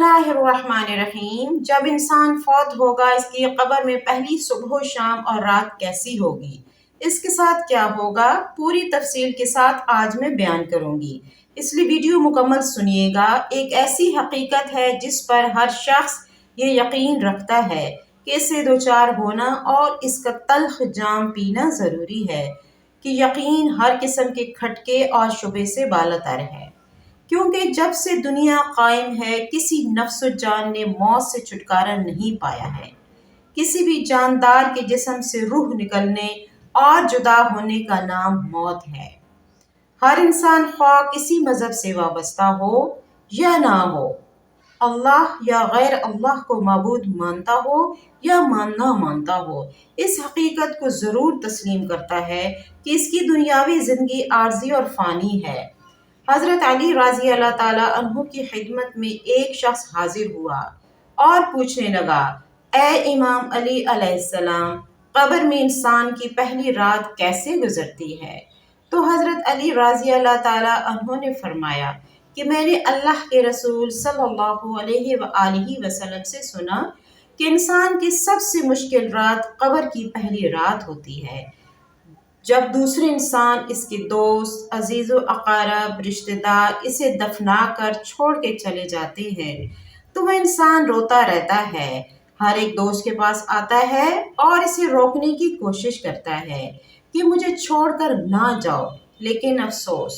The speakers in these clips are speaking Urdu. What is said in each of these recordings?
اللہ الرحمن الرحیم۔ جب انسان فوت ہوگا اس کی قبر میں پہلی صبح و شام اور رات کیسی ہوگی، اس کے ساتھ کیا ہوگا، پوری تفصیل کے ساتھ آج میں بیان کروں گی، اس لیے ویڈیو مکمل سنیے گا۔ ایک ایسی حقیقت ہے جس پر ہر شخص یہ یقین رکھتا ہے کہ اس سے دوچار ہونا اور اس کا تلخ جام پینا ضروری ہے کہ یقین ہر قسم کے کھٹکے اور شبہ سے بالاتر ہے، کیونکہ جب سے دنیا قائم ہے کسی نفس و جان نے موت سے چھٹکارا نہیں پایا ہے۔ کسی بھی جاندار کے جسم سے روح نکلنے اور جدا ہونے کا نام موت ہے۔ ہر انسان خواہ کسی مذہب سے وابستہ ہو یا نہ ہو، اللہ یا غیر اللہ کو معبود مانتا ہو یا نہ مانتا ہو، اس حقیقت کو ضرور تسلیم کرتا ہے کہ اس کی دنیاوی زندگی عارضی اور فانی ہے۔ حضرت علی رضی اللہ تعالیٰ عنہ کی خدمت میں ایک شخص حاضر ہوا اور پوچھنے لگا، اے امام علی علیہ السلام، قبر میں انسان کی پہلی رات کیسے گزرتی ہے؟ تو حضرت علی رضی اللہ تعالیٰ عنہ نے فرمایا کہ میں نے اللہ کے رسول صلی اللہ علیہ وآلہ وسلم سے سنا کہ انسان کی سب سے مشکل رات قبر کی پہلی رات ہوتی ہے، جب دوسرے انسان، اس کے دوست، عزیز و اقارب، رشتہ دار اسے دفنا کر چھوڑ کے چلے جاتے ہیں تو وہ انسان روتا رہتا ہے۔ ہر ایک دوست کے پاس آتا ہے اور اسے روکنے کی کوشش کرتا ہے کہ مجھے چھوڑ کر نہ جاؤ، لیکن افسوس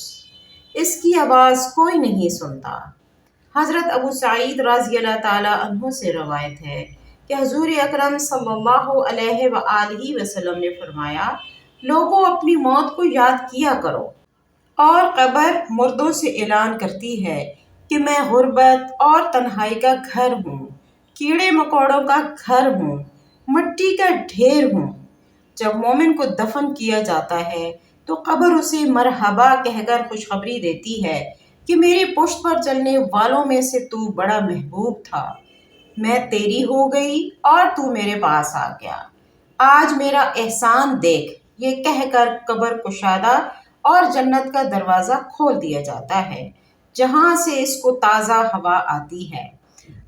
اس کی آواز کوئی نہیں سنتا۔ حضرت ابو سعید رضی اللہ تعالیٰ عنہ سے روایت ہے کہ حضور اکرم صلی اللہ علیہ وآلہ وسلم نے فرمایا، لوگوں اپنی موت کو یاد کیا کرو، اور قبر مردوں سے اعلان کرتی ہے کہ میں غربت اور تنہائی کا گھر ہوں، کیڑے مکوڑوں کا گھر ہوں، مٹی کا ڈھیر ہوں۔ جب مومن کو دفن کیا جاتا ہے تو قبر اسے مرحبا کہہ کر خوشخبری دیتی ہے کہ میری پشت پر چلنے والوں میں سے تو بڑا محبوب تھا، میں تیری ہو گئی اور تو میرے پاس آ گیا، آج میرا احسان دیکھ، یہ کہہ کر قبر کشادہ اور جنت کا دروازہ کھول دیا جاتا ہے، جہاں سے اس کو تازہ ہوا آتی ہے۔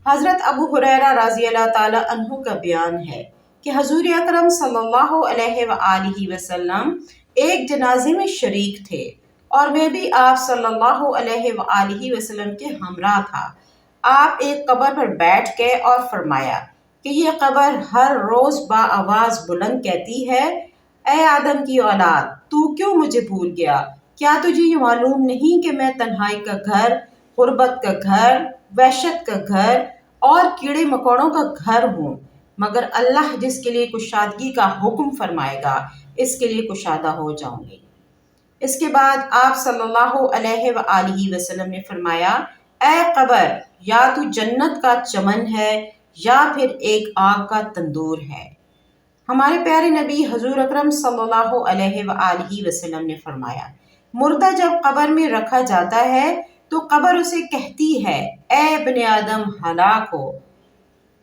حضرت ابو ہریرہ رضی اللہ تعالیٰ عنہ کا بیان ہے کہ حضور اکرم صلی اللہ علیہ وآلہ وسلم ایک جنازے میں شریک تھے اور میں بھی آپ صلی اللہ علیہ وآلہ وسلم کے ہمراہ تھا۔ آپ ایک قبر پر بیٹھ گئے اور فرمایا کہ یہ قبر ہر روز آواز بلند کہتی ہے، اے آدم کی اولاد، تو کیوں مجھے بھول گیا؟ کیا تجھے یہ معلوم نہیں کہ میں تنہائی کا گھر، غربت کا گھر، وحشت کا گھر اور کیڑے مکوڑوں کا گھر ہوں؟ مگر اللہ جس کے لیے کشادگی کا حکم فرمائے گا اس کے لیے کشادہ ہو جاؤں گی۔ اس کے بعد آپ صلی اللہ علیہ وآلہ وسلم نے فرمایا، اے قبر، یا تو جنت کا چمن ہے یا پھر ایک آگ کا تندور ہے۔ ہمارے پیارے نبی حضور اکرم صلی اللہ علیہ وآلہ وسلم نے فرمایا، مردہ جب قبر میں رکھا جاتا ہے تو قبر اسے کہتی ہے، اے ابن آدم، ہلاک ہو،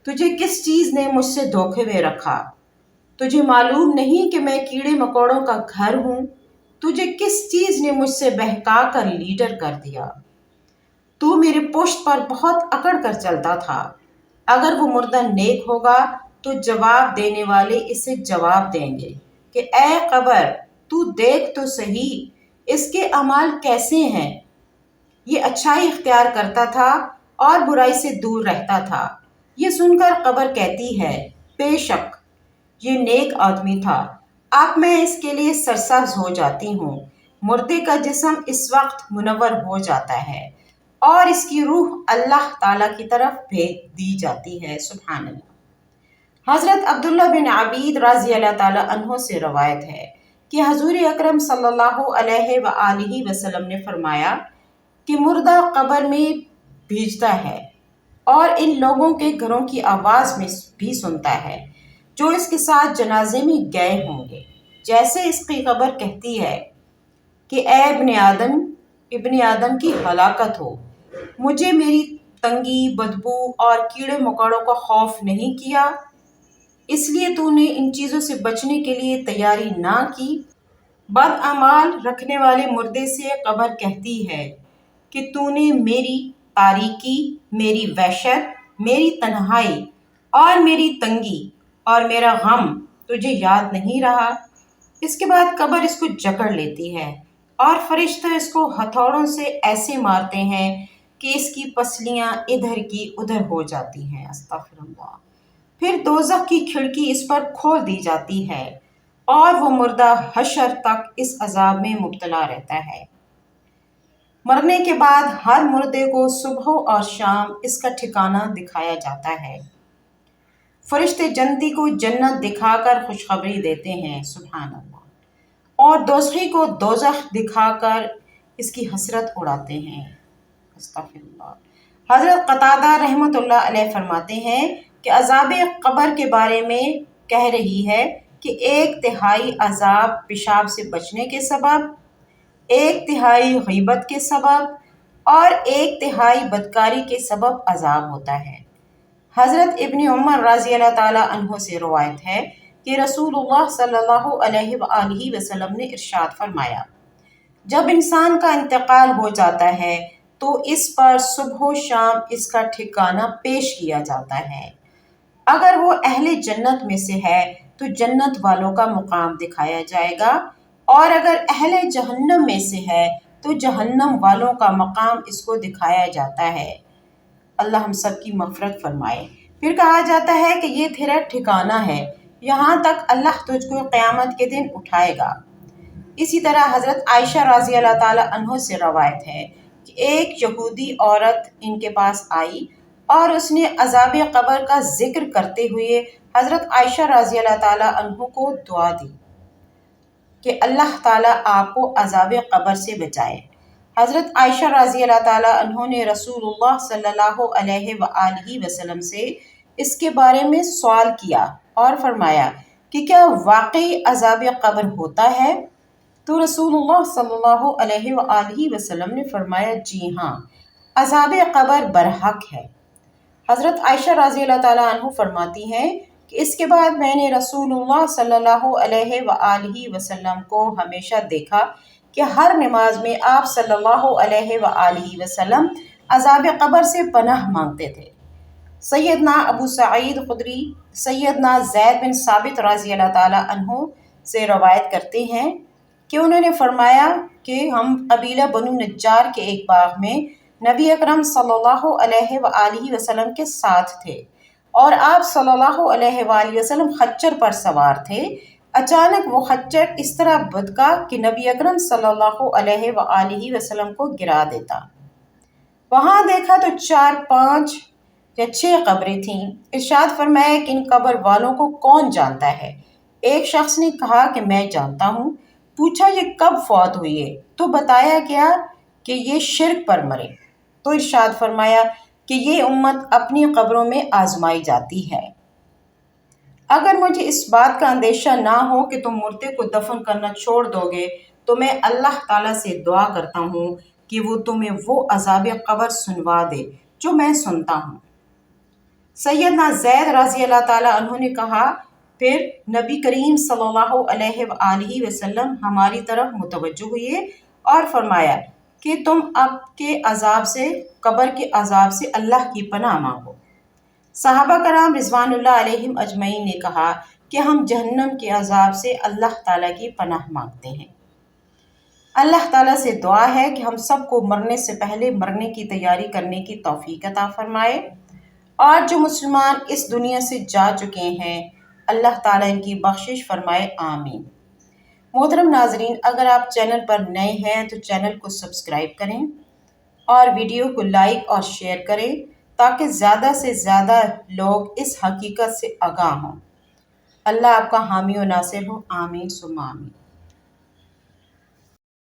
تجھے کس چیز نے مجھ سے دھوکے میں رکھا؟ تجھے معلوم نہیں کہ میں کیڑے مکوڑوں کا گھر ہوں؟ تجھے کس چیز نے مجھ سے بہکا کر لیڈر کر دیا؟ تو میرے پشت پر بہت اکڑ کر چلتا تھا۔ اگر وہ مردہ نیک ہوگا تو جواب دینے والے اسے جواب دیں گے کہ اے قبر، تو دیکھ تو صحیح اس کے اعمال کیسے ہیں، یہ اچھائی اختیار کرتا تھا اور برائی سے دور رہتا تھا۔ یہ سن کر قبر کہتی ہے، بے شک یہ نیک آدمی تھا، اب میں اس کے لیے سرسبز ہو جاتی ہوں۔ مردے کا جسم اس وقت منور ہو جاتا ہے اور اس کی روح اللہ تعالیٰ کی طرف بھیج دی جاتی ہے۔ سبحان اللہ۔ حضرت عبداللہ بن عبید رضی اللہ تعالیٰ عنہ سے روایت ہے کہ حضور اکرم صلی اللہ علیہ وآلہ وسلم نے فرمایا کہ مردہ قبر میں بھیجتا ہے اور ان لوگوں کے گھروں کی آواز میں بھی سنتا ہے جو اس کے ساتھ جنازے میں گئے ہوں گے، جیسے اس کی قبر کہتی ہے کہ اے ابن آدم کی ہلاکت ہو، مجھے میری تنگی، بدبو اور کیڑے مکوڑوں کا خوف نہیں کیا، اس لیے تو نے ان چیزوں سے بچنے کے لیے تیاری نہ کی۔ بد اعمال رکھنے والے مردے سے قبر کہتی ہے کہ تو نے میری تاریکی، میری وحشت، میری تنہائی اور میری تنگی اور میرا غم تجھے یاد نہیں رہا؟ اس کے بعد قبر اس کو جکڑ لیتی ہے اور فرشتے اس کو ہتھوڑوں سے ایسے مارتے ہیں کہ اس کی پسلیاں ادھر کی ادھر ہو جاتی ہیں۔ استغفر اللہ۔ پھر دوزخ کی کھڑکی اس پر کھول دی جاتی ہے اور وہ مردہ حشر تک اس عذاب میں مبتلا رہتا ہے۔ مرنے کے بعد ہر مردے کو صبح اور شام اس کا ٹھکانہ دکھایا جاتا ہے۔ فرشتے جنتی کو جنت دکھا کر خوشخبری دیتے ہیں، سبحان اللہ، اور دوزخی کو دوزخ دکھا کر اس کی حسرت اڑاتے ہیں، استغفر اللہ۔ حضرت قتادہ رحمۃ اللہ علیہ فرماتے ہیں کہ عذاب قبر کے بارے میں کہہ رہی ہے کہ 1/3 عذاب پیشاب سے بچنے کے سبب، 1/3 غیبت کے سبب اور 1/3 بدکاری کے سبب عذاب ہوتا ہے۔ حضرت ابن عمر رضی اللہ تعالیٰ عنہ سے روایت ہے کہ رسول اللہ صلی اللہ علیہ وآلہ وسلم نے ارشاد فرمایا، جب انسان کا انتقال ہو جاتا ہے تو اس پر صبح و شام اس کا ٹھکانہ پیش کیا جاتا ہے۔ اگر وہ اہل جنت میں سے ہے تو جنت والوں کا مقام دکھایا جائے گا، اور اگر اہل جہنم میں سے ہے تو جہنم والوں کا مقام اس کو دکھایا جاتا ہے۔ اللہ ہم سب کی مغفرت فرمائے۔ پھر کہا جاتا ہے کہ یہ تیرا ٹھکانہ ہے، یہاں تک اللہ تجھ کو قیامت کے دن اٹھائے گا۔ اسی طرح حضرت عائشہ رضی اللہ تعالیٰ عنہ سے روایت ہے کہ ایک یہودی عورت ان کے پاس آئی اور اس نے عذاب قبر کا ذکر کرتے ہوئے حضرت عائشہ رضی اللہ تعالیٰ عنہ کو دعا دی کہ اللہ تعالیٰ آپ کو عذاب قبر سے بچائے۔ حضرت عائشہ رضی اللہ تعالیٰ عنہ نے رسول اللہ صلی اللہ علیہ وآلہ وسلم سے اس کے بارے میں سوال کیا اور فرمایا کہ کیا واقعی عذاب قبر ہوتا ہے؟ تو رسول اللہ صلی اللہ علیہ وآلہ وسلم نے فرمایا، جی ہاں، عذاب قبر برحق ہے۔ حضرت عائشہ رضی اللہ تعالیٰ عنہ فرماتی ہیں کہ اس کے بعد میں نے رسول اللہ صلی اللہ علیہ وآلہ وسلم کو ہمیشہ دیکھا کہ ہر نماز میں آپ صلی اللہ علیہ وآلہ وسلم عذاب قبر سے پناہ مانگتے تھے۔ سیدنا ابو سعید خدری سیدنا زید بن ثابت رضی اللہ تعالیٰ عنہ سے روایت کرتے ہیں کہ انہوں نے فرمایا کہ ہم قبیلہ بنو نجار کے ایک باغ میں نبی اکرم صلی اللہ علیہ وآلہ وسلم کے ساتھ تھے، اور آپ صلی اللہ علیہ وآلہ وسلم خچر پر سوار تھے۔ اچانک وہ خچر اس طرح بھدکا کہ نبی اکرم صلی اللہ علیہ وآلہ وسلم کو گرا دیتا۔ وہاں دیکھا تو 4، 5 یا 6 قبریں تھیں۔ ارشاد فرمایا کہ ان قبر والوں کو کون جانتا ہے؟ ایک شخص نے کہا کہ میں جانتا ہوں۔ پوچھا یہ کب فوت ہوئی ہے؟ تو بتایا گیا کہ یہ شرک پر مرے۔ تو ارشاد فرمایا کہ یہ امت اپنی قبروں میں آزمائی جاتی ہے۔ اگر مجھے اس بات کا اندیشہ نہ ہو کہ تم مردے کو دفن کرنا چھوڑ دو گے تو میں اللہ تعالیٰ سے دعا کرتا ہوں کہ وہ تمہیں وہ عذاب قبر سنوا دے جو میں سنتا ہوں۔ سیدنا زید رضی اللہ تعالیٰ عنہ نے کہا، پھر نبی کریم صلی اللہ علیہ وآلہ وسلم ہماری طرف متوجہ ہوئے اور فرمایا کہ تم اب کے عذاب سے، قبر کے عذاب سے اللہ کی پناہ مانگو۔ صحابہ کرام رضوان اللہ علیہم اجمعین نے کہا کہ ہم جہنم کے عذاب سے اللہ تعالیٰ کی پناہ مانگتے ہیں۔ اللہ تعالیٰ سے دعا ہے کہ ہم سب کو مرنے سے پہلے مرنے کی تیاری کرنے کی توفیق عطا فرمائے، اور جو مسلمان اس دنیا سے جا چکے ہیں اللہ تعالیٰ ان کی بخشش فرمائے، آمین۔ محترم ناظرین، اگر آپ چینل پر نئے ہیں تو چینل کو سبسکرائب کریں اور ویڈیو کو لائک اور شیئر کریں تاکہ زیادہ سے زیادہ لوگ اس حقیقت سے آگاہ ہوں۔ اللہ آپ کا حامی و ناصر ہو، آمین ثم آمین۔